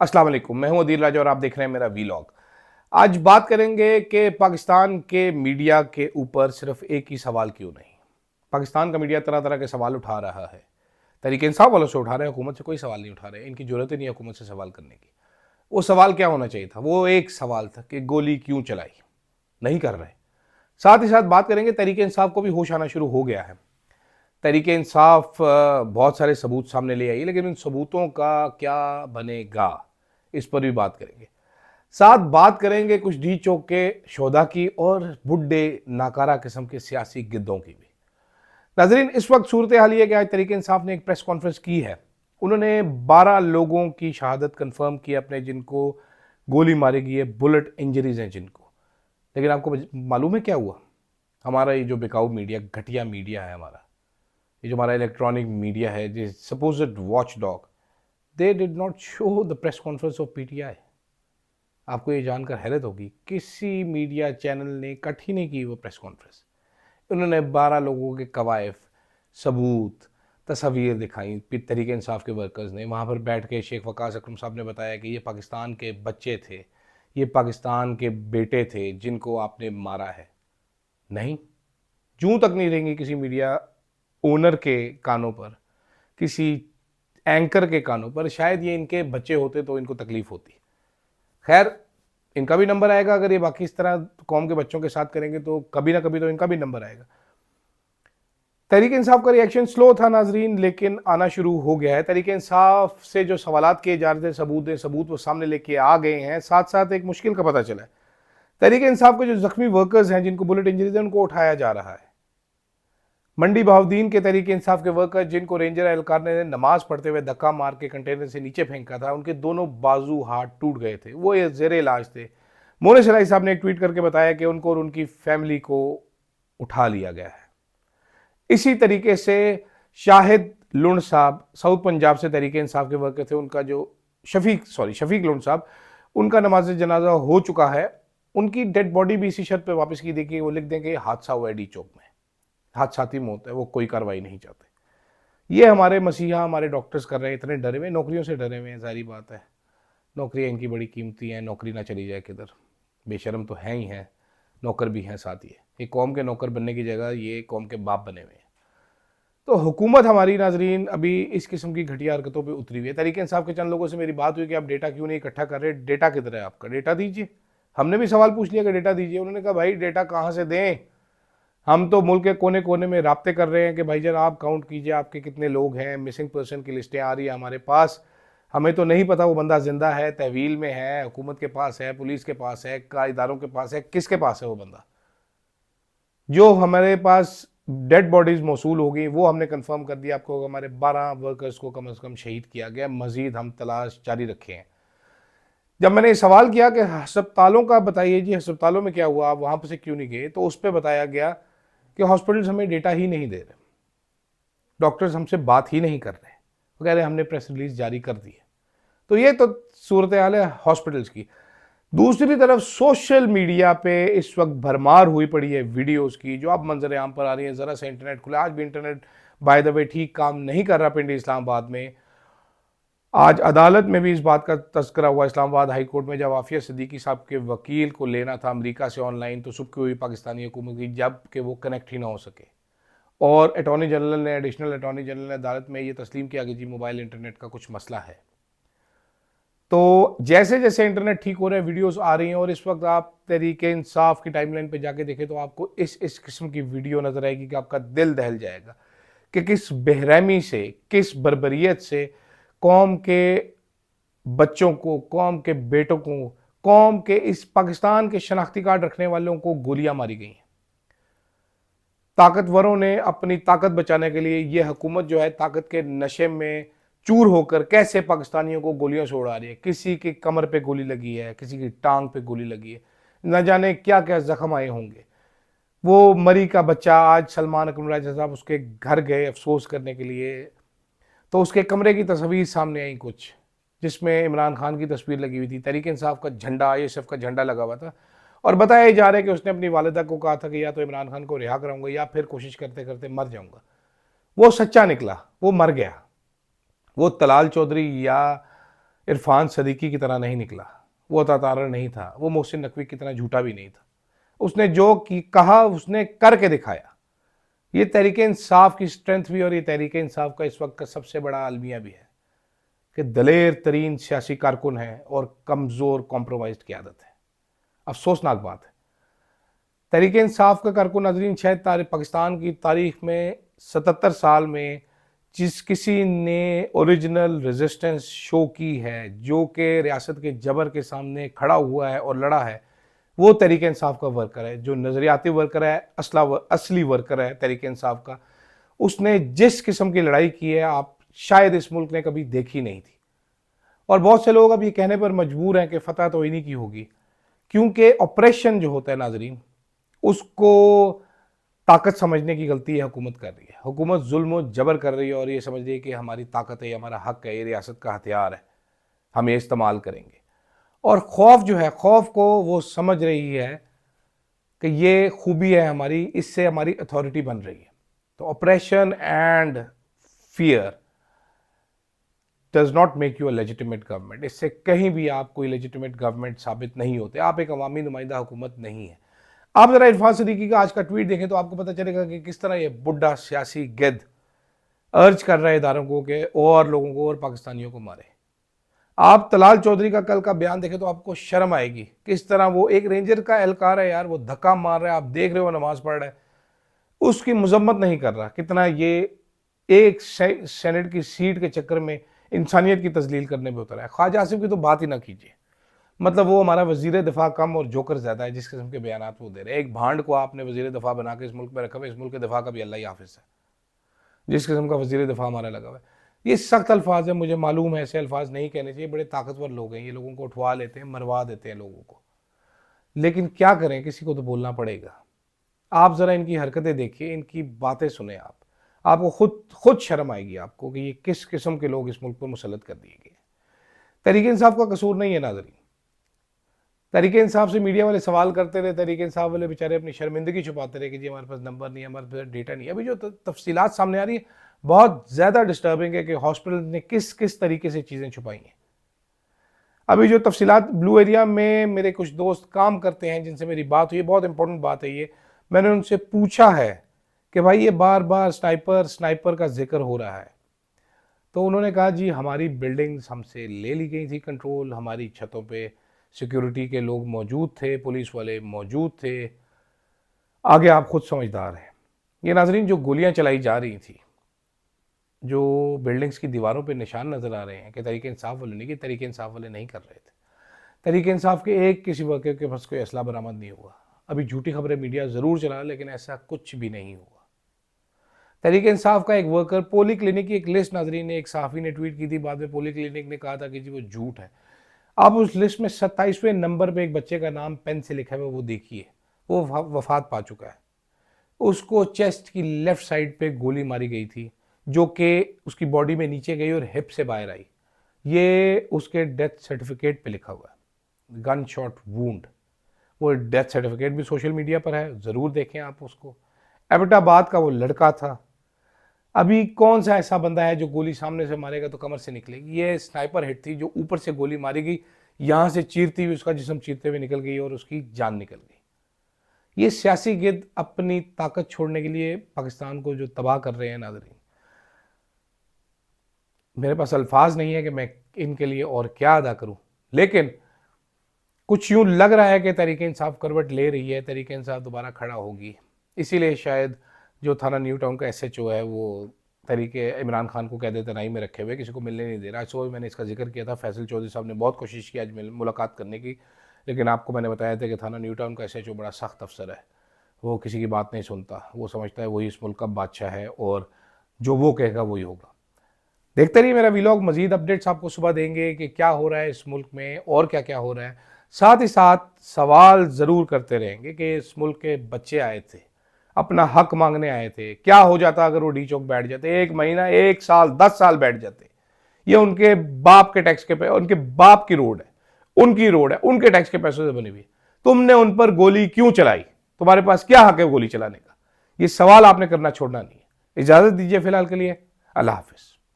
अस्सलाम वालेकुम, मैं हूं अदील राजा और आप देख रहे हैं मेरा वीलॉग। आज बात करेंगे कि पाकिस्तान के मीडिया के ऊपर सिर्फ एक ही सवाल क्यों नहीं। पाकिस्तान का मीडिया तरह तरह के सवाल उठा रहा है, तरीके इंसाफ वालों से उठा रहे हैं, हुकूमत से कोई सवाल नहीं उठा रहे, इनकी जरूरत ही नहीं है हुकूमत से सवाल करने की। वो सवाल क्या होना चाहिए था? वो एक सवाल था कि गोली क्यों चलाई, नहीं कर रहे। साथ ही साथ बात करेंगे तरीके इंसाफ को भी होश आना शुरू हो गया है। तरीके इंसाफ बहुत सारे सबूत सामने ले आई, लेकिन उन सबूतों का क्या बनेगा, इस पर भी बात करेंगे। साथ बात करेंगे कुछ डी चौक के शोधा की और बुड्ढे नाकारा किस्म के सियासी गिद्धों की भी। नाजरीन, इस वक्त सूरत हाल है कि आज तरीके इंसाफ ने एक प्रेस कॉन्फ्रेंस की है। उन्होंने 12 लोगों की शहादत कंफर्म की अपने, जिनको गोली मारी गई है, बुलेट इंजरीज हैं जिनको। लेकिन आपको मालूम है क्या हुआ? हमारा ये जो बिकाऊ मीडिया, घटिया मीडिया है हमारा, ये जो हमारा इलेक्ट्रॉनिक मीडिया है, जो supposed watch dog, they did not show the press conference of PTI. आपको ये जानकर हैरत होगी, किसी मीडिया चैनल ने कट ही नहीं की वो प्रेस कॉन्फ्रेंस। उन्होंने 12 लोगों के कवायफ, सबूत, तस्वीर दिखाई। तरीके इंसाफ के वर्कर्स ने वहाँ पर बैठ के शेख वकास अकरम साहब ने बताया कि ये पाकिस्तान के बच्चे थे, ये पाकिस्तान के बेटे थे जिनको आपने मारा है। नहीं, जूं तक नहीं रहेंगी किसी मीडिया ओनर के कानों पर, किसी एंकर के कानों पर। शायद ये इनके बच्चे होते तो इनको तकलीफ होती। खैर, इनका भी नंबर आएगा। अगर ये बाकी इस तरह कौम के बच्चों के साथ करेंगे तो कभी ना कभी तो इनका भी नंबर आएगा। तहरीक इंसाफ का रिएक्शन स्लो था नाजरीन, लेकिन आना शुरू हो गया है। तहरीक इंसाफ से जो सवालात किए जा रहे थे, सबूत दें, सबूत वो सामने लेके आ गए हैं। साथ साथ एक मुश्किल का पता चला है, तहरीक इंसाफ के जो जख्मी वर्कर्स हैं जिनको बुलेट इंजरीज है, उनको उठाया जा रहा है। मंडी बहाउद्दीन के तहरीक इंसाफ के वर्कर जिनको रेंजर एहलकार ने नमाज पढ़ते हुए धक्का मार के कंटेनर से नीचे फेंका था, उनके दोनों बाजू हाथ टूट गए थे, वो जेरे इलाज थे। मोने सलाई साहब ने एक ट्वीट करके बताया कि उनको और उनकी फैमिली को उठा लिया गया है। इसी तरीके से शाहिद लुंड साहब साउथ पंजाब से तहरीक इंसाफ के वर्कर थे, उनका जो शफीक लुंड साहब, उनका नमाज जनाजा हो चुका है। उनकी डेड बॉडी भी इसी शर्त पे वापस की देखिए, वो लिख दें कि हादसा हुआ है डी चौक में, हादसाती मौत है, वो कोई कार्रवाई नहीं चाहते। ये हमारे मसीहा, हमारे डॉक्टर्स कर रहे हैं, इतने डरे हुए, नौकरियों से डरे हुए हैं। सारी बात है, नौकरियाँ इनकी बड़ी कीमती हैं, नौकरी ना चली जाए किधर। बेशरम तो हैं ही हैं, नौकर भी हैं साथ ही। ये कौम के नौकर बनने की जगह ये कौम के बाप बने हुए हैं। तो हुकूमत हमारी नाजरीन अभी इस किस्म की घटिया हरकतों पे उतरी हुई है। तरीके इंसाफ के चंद लोगों से मेरी बात हुई कि आप डेटा क्यों नहीं इकट्ठा कर रहे, डेटा किधर है आपका, डेटा दीजिए। हमने भी सवाल पूछ लिया कि डेटा दीजिए। उन्होंने कहा भाई डेटा कहाँ से दें, हम तो मुल्क के कोने कोने में राब्ते कर रहे हैं कि भाईजान आप काउंट कीजिए आपके कितने लोग हैं, मिसिंग पर्सन की लिस्टें आ रही है हमारे पास, हमें तो नहीं पता वो बंदा जिंदा है, तहवील में है, हुकूमत के पास है, पुलिस के पास है, का इदारों के पास है, किसके पास है वो बंदा। जो हमारे पास डेड बॉडीज मौसूल हो गई वो हमने कंफर्म कर दिया आपको, हमारे 12 वर्कर्स को कम से कम शहीद किया गया। मजीद हम तलाश जारी रखे हैं। जब मैंने सवाल किया कि अस्पतालों का बताइए जी, अस्पतालों में क्या हुआ, आप वहाँ पर से क्यों नहीं गए, तो उस पर बताया गया कि हॉस्पिटल्स हमें डेटा ही नहीं दे रहे, डॉक्टर्स हमसे बात ही नहीं कर रहे, वो कह रहे हमने प्रेस रिलीज जारी कर दी है। तो ये तो सूरत हाल है हॉस्पिटल्स की। दूसरी तरफ सोशल मीडिया पे इस वक्त भरमार हुई पड़ी है वीडियोस की, जो अब मंजर आम पर आ रही है। ज़रा सा इंटरनेट खुला, आज भी इंटरनेट बाय द वे ठीक काम नहीं कर रहा पिंडी इस्लामाबाद में। आज अदालत में भी इस बात का तस्करा हुआ, इस्लामाबाद हाई कोर्ट में, जब आफिया सिद्दीकी साहब के वकील को लेना था अमेरिका से ऑनलाइन, तो सुबह हुई पाकिस्तानी हुकूमत की, जब कि वो कनेक्ट ही ना हो सके। और अटॉर्नी जनरल ने, एडिशनल अटॉर्नी जनरल ने अदालत में ये तस्लीम किया कि जी मोबाइल इंटरनेट का कुछ मसला है। तो जैसे जैसे इंटरनेट ठीक हो रहा है, वीडियोस आ रही हैं, और इस वक्त आप तहरीके इंसाफ की टाइमलाइन पे जाके देखें तो आपको इस किस्म की वीडियो नजर आएगी कि आपका दिल दहल जाएगा कि किस बेरहमी से, किस बर्बरियत से कौम के बच्चों को, कौम के बेटों को, कौम के इस पाकिस्तान के शनाख्ती कार्ड रखने वालों को गोलियां मारी गई हैं। ताकतवरों ने अपनी ताकत बचाने के लिए, ये हुकूमत जो है ताकत के नशे में चूर होकर कैसे पाकिस्तानियों को गोलियों से उड़ा रही है। किसी की कमर पे गोली लगी है, किसी की टांग पे गोली लगी है, न जाने क्या क्या जख्म आए होंगे। वो मरी का बच्चा, आज सलमान अकरम राजा साहब उसके घर गए अफसोस करने के लिए, तो उसके कमरे की तस्वीर सामने आई कुछ, जिसमें इमरान खान की तस्वीर लगी हुई थी, तहरीक इंसाफ का झंडा, आईएसएफ का झंडा लगा हुआ था, और बताया जा रहा है कि उसने अपनी वालिदा को कहा था कि या तो इमरान खान को रिहा कराऊंगा या फिर कोशिश करते करते मर जाऊंगा। वो सच्चा निकला, वो मर गया। वो तलाल चौधरी या इरफान सदीकी की तरह नहीं निकला, वो तातारा नहीं था, वो मोहसिन नकवी की तरह झूठा भी नहीं था। उसने जो कहा उसने करके दिखाया। ये तहरीक इंसाफ की स्ट्रेंथ भी और ये तहरीक इंसाफ का इस वक्त का सबसे बड़ा अलमिया भी है कि दलेर तरीन सियासी कारकुन है और कमज़ोर कॉम्प्रोमाइज क़यादत है। अफसोसनाक बात है। तहरीक इंसाफ का कारकुन नाज़रीन शायद पाकिस्तान की तारीख में 77 साल में जिस किसी ने ओरिजिनल रेजिस्टेंस शो की है, जो कि रियासत के जबर के सामने खड़ा हुआ है और लड़ा है, वो तहरीक इंसाफ का वर्कर है। जो नज़रियाती वर्कर है, असली वर्कर है तहरीक इंसाफ का, उसने जिस किस्म की लड़ाई की है आप शायद इस मुल्क ने कभी देखी नहीं थी। और बहुत से लोग अब ये कहने पर मजबूर हैं कि फतह तो इन्हीं की होगी, क्योंकि ऑपरेशन जो होता है नाजरीन, उसको ताकत समझने की गलती है हुकूमत कर रही है। हुकूमत जुल्म और जबर कर रही है और ये समझ रही है कि हमारी ताकत है, हमारा हक है, ये रियासत का हथियार है, हम ये इस्तेमाल करेंगे। और खौफ जो है, खौफ को वो समझ रही है कि ये खूबी है हमारी, इससे हमारी अथॉरिटी बन रही है। तो operation and fear does not make you a legitimate government. इससे कहीं भी आप कोई लेजिटिमेट गवर्नमेंट साबित नहीं होते, आप एक अवामी नुमाइंदा हुकूमत नहीं है। आप जरा इरफान सदीकी का आज का ट्वीट देखें तो आपको पता चलेगा कि किस तरह ये बुढ़ा सियासी गिद्ध अर्ज कर रहा है इदारों को कि और लोगों को और पाकिस्तानियों को मारे। आप तलाल चौधरी का कल का बयान देखें तो आपको शर्म आएगी, किस तरह वो एक रेंजर का एहलकार है यार, वो धक्का मार रहा है, आप देख रहे हो नमाज पढ़ रहा है, उसकी मजम्मत नहीं कर रहा। कितना ये एक सेनेट की सीट के चक्कर में इंसानियत की तजलील करने में उतरा है। ख्वाजा आसिफ की तो बात ही ना कीजिए, मतलब वो हमारा वजीर दिफा कम और जोकर ज्यादा है जिस किस्म के बयान वो दे रहे हैं। एक भांड को आपने वजीर दिफा बना के इस मुल्क में रखा हुआ, इस मुल्क के दिफा का भी अल्लाह ही हाफिज है, जिस किस्म का वजीर दिफा हमारा लगा हुआ है। ये सख्त अल्फाज है, मुझे मालूम है ऐसे अल्फाज नहीं कहने चाहिए, बड़े ताकतवर लोग हैं ये, लोगों को उठवा लेते हैं, मरवा देते हैं लोगों को, लेकिन क्या करें, किसी को तो बोलना पड़ेगा। आप ज़रा इनकी हरकतें देखिए, इनकी बातें सुने, आपको खुद शर्म आएगी आपको कि ये किस किस्म के लोग इस मुल्क पर मुसल्लत कर दिए गए। तहरीक इंसाफ का कसूर नहीं है नाज़रीन। तहरीक इंसाफ से मीडिया वाले सवाल करते रहे, तहरीक इंसाफ वाले बेचारे अपनी शर्मिंदगी छुपाते रहे कि जी हमारे पास नंबर नहीं है, हमारे पास डेटा नहीं है। अभी जो तफसीलात सामने आ रही है बहुत ज़्यादा डिस्टर्बिंग है कि हॉस्पिटल ने किस किस तरीके से चीज़ें छुपाई हैं। अभी जो तफसीलात, ब्लू एरिया में मेरे कुछ दोस्त काम करते हैं जिनसे मेरी बात हुई, बहुत इंपॉर्टेंट बात है ये, मैंने उनसे पूछा है कि भाई ये बार बार स्नाइपर का जिक्र हो रहा है, तो उन्होंने कहा जी हमारी बिल्डिंग्स हमसे ले ली गई थी कंट्रोल, हमारी छतों पे सिक्योरिटी के लोग मौजूद थे, पुलिस वाले मौजूद थे, आगे आप खुद समझदार हैं। ये नाजरीन जो गोलियां चलाई जा रही थी, जो बिल्डिंग्स की दीवारों पे निशान नज़र आ रहे हैं कि तहरीक इंसाफ वाले नहीं, कि तहरीक इंसाफ वाले नहीं कर रहे थे। तहरीक इंसाफ के एक किसी वर्कर के पास कोई असला बरामद नहीं हुआ। अभी झूठी खबरें मीडिया ज़रूर चला, लेकिन ऐसा कुछ भी नहीं हुआ। तहरीक इंसाफ का एक वर्कर, पोली क्लिनिक की एक लिस्ट नाजरीन ने, एक सहाफ़ी ने ट्वीट की थी, बाद में पोली क्लिनिक ने कहा था कि जी वो झूठ है। आप उस लिस्ट में 27वें नंबर पे एक बच्चे का नाम पेन से लिखा हुआ, वो देखिए, वो वफात पा चुका है। उसको चेस्ट की लेफ्ट साइड पे गोली मारी गई थी, जो कि उसकी बॉडी में नीचे गई और हिप से बाहर आई। ये उसके डेथ सर्टिफिकेट पे लिखा हुआ है, गन शॉट वूंड। वो डेथ सर्टिफिकेट भी सोशल मीडिया पर है, ज़रूर देखें आप उसको। एबटाबाद का वो लड़का था। अभी कौन सा ऐसा बंदा है जो गोली सामने से मारेगा तो कमर से निकलेगी? ये स्नाइपर हिट थी जो ऊपर से गोली मारी गई, यहाँ से चीरती हुई उसका जिस्म चीरते हुए निकल गई और उसकी जान निकल गई। ये सियासी गिद्ध अपनी ताकत छोड़ने के लिए पाकिस्तान को जो तबाह कर रहे हैं नाज़रीन, मेरे पास अल्फाज नहीं है कि मैं इनके लिए और क्या अदा करूं, लेकिन कुछ यूं लग रहा है कि तहरीक इंसाफ करवट ले रही है, तहरीक इंसाफ दोबारा खड़ा होगी। इसीलिए शायद जो थाना न्यू टाउन का SHO है वो तरीके इमरान खान को कैद तनाई में रखे हुए, किसी को मिलने नहीं दे रहा। सुबह मैंने इसका जिक्र किया था, फैसल चौधरी साहब ने बहुत कोशिश की आज मुलाकात करने की, लेकिन आपको मैंने बताया था कि थाना न्यू टाउन का SHO बड़ा सख्त अफसर है, वो किसी की बात नहीं सुनता, वो समझता है वही इस मुल्क का बादशाह है और जो वो कहेगा वही होगा। देखते रहिए मेरा वीलॉग, मजीद अपडेट्स आपको सुबह देंगे कि क्या हो रहा है इस मुल्क में और क्या क्या हो रहा है। साथ ही साथ सवाल ज़रूर करते रहेंगे कि इस मुल्क के बच्चे आए थे, अपना हक मांगने आए थे, क्या हो जाता अगर वो डी चौक बैठ जाते, 1 महीना, 1 साल, 10 साल बैठ जाते। ये उनके बाप के टैक्स के, उनके बाप की रोड है, उनकी रोड है, उनके टैक्स के पैसों से बनी हुई। तुमने उन पर गोली क्यों चलाई? तुम्हारे पास क्या हक है गोली चलाने का? ये सवाल आपने करना छोड़ना नहीं है। इजाज़त दीजिए फिलहाल के लिए, अल्लाह हाफिज़।